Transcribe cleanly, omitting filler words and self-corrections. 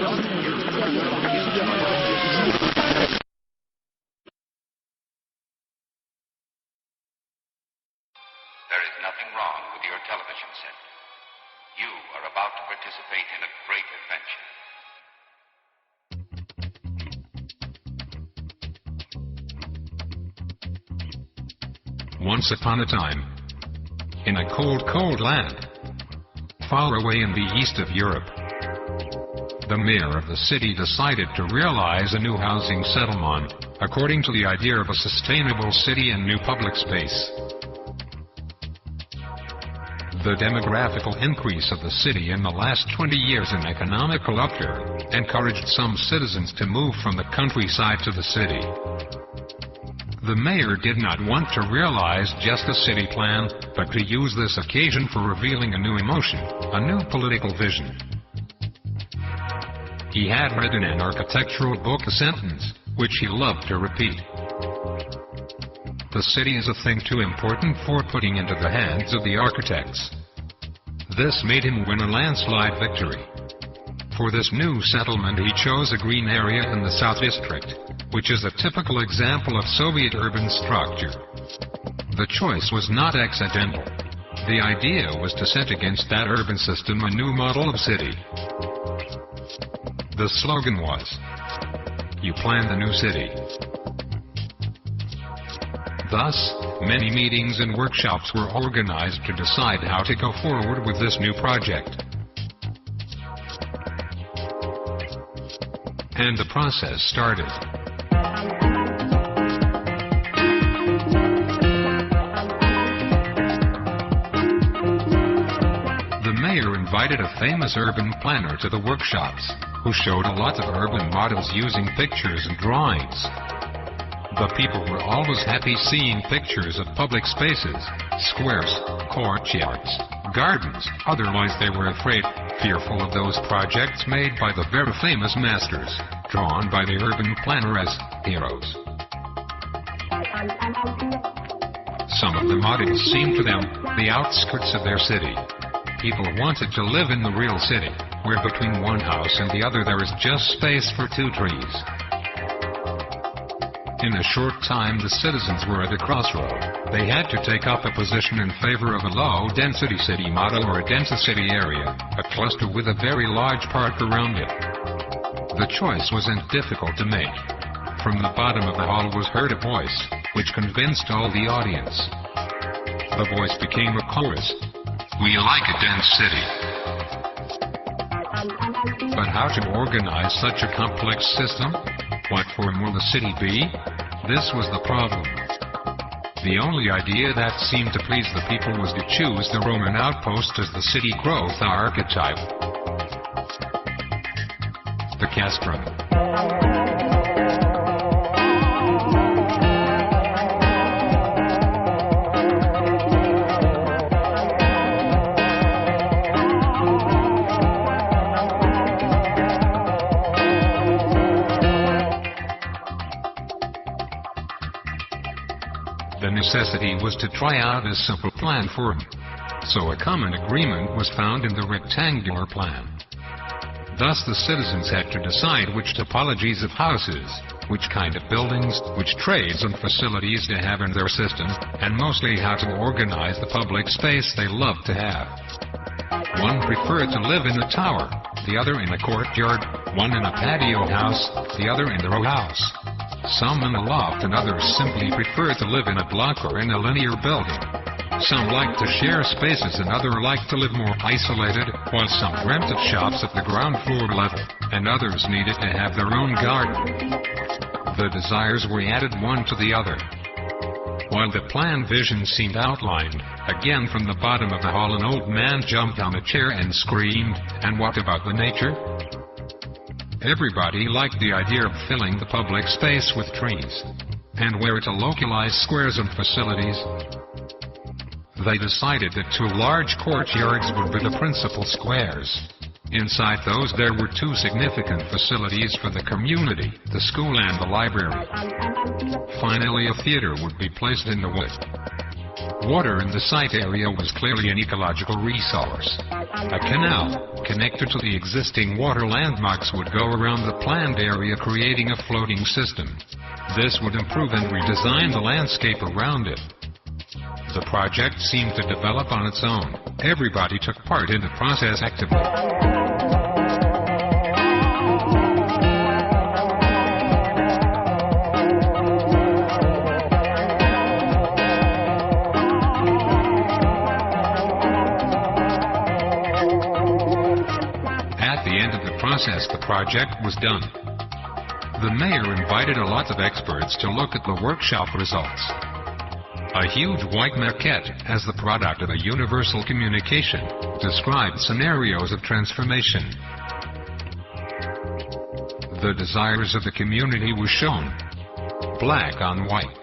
is nothing wrong with your television set. You are about to participate in a great adventure. Once upon a time, in a cold, cold land, far away in the east of Europe, the mayor of the city decided to realize a new housing settlement, according to the idea of a sustainable city and new public space. The demographical increase of the city in the last 20 years in economical upturn encouraged some citizens to move from the countryside to the city. The mayor did not want to realize just a city plan, but to use this occasion for revealing a new emotion, a new political vision. He had read in an architectural book a sentence, which he loved to repeat. The city is a thing too important for putting into the hands of the architects. This made him win a landslide victory. For this new settlement he chose a green area in the South District, which is a typical example of Soviet urban structure. The choice was not accidental. The idea was to set against that urban system a new model of city. The slogan was, "You plan the new city." Thus, many meetings and workshops were organized to decide how to go forward with this new project. And the process started. The mayor invited a famous urban planner to the workshops, who showed a lot of urban models using pictures and drawings. The people were always happy seeing pictures of public spaces, squares, courtyards, gardens. Otherwise they were afraid, fearful of those projects made by the very famous masters, drawn by the urban planner as heroes. Some of the models seemed to them the outskirts of their city. People wanted to live in the real city, where between one house and the other there is just space for 2 trees. In a short time the citizens were at a crossroad. They had to take up a position in favor of a low-density city model or a dense-city area, a cluster with a very large park around it. The choice wasn't difficult to make. From the bottom of the hall was heard a voice, which convinced all the audience. The voice became a chorus. "We like a dense city." But how to organize such a complex system? What form will the city be? This was the problem. The only idea that seemed to please the people was to choose the Roman outpost as the city growth archetype. The Castrum. The necessity was to try out a simple plan for him. So a common agreement was found in the rectangular plan. Thus the citizens had to decide which topologies of houses, which kind of buildings, which trades and facilities to have in their system, and mostly how to organize the public space they loved to have. One preferred to live in a tower, the other in a courtyard, one in a patio house, the other in the row house. Some in a loft and others simply preferred to live in a block or in a linear building. Some liked to share spaces and others liked to live more isolated, while some dreamt of shops at the ground floor level, and others needed to have their own garden. The desires were added one to the other. While the plan vision seemed outlined, again from the bottom of the hall an old man jumped on a chair and screamed, "And what about the nature?" Everybody liked the idea of filling the public space with trees, and where to localize squares and facilities. They decided that 2 large courtyards would be the principal squares. Inside those there were 2 significant facilities for the community, the school and the library. Finally a theater would be placed in the wood. Water in the site area was clearly an ecological resource. A canal, connected to the existing water landmarks, would go around the planned area, creating a floating system. This would improve and redesign the landscape around it. The project seemed to develop on its own. Everybody took part in the process actively. The project was done. The mayor invited a lot of experts to look at the workshop results. A huge white maquette, as the product of a universal communication, described scenarios of transformation. The desires of the community were shown, black on white.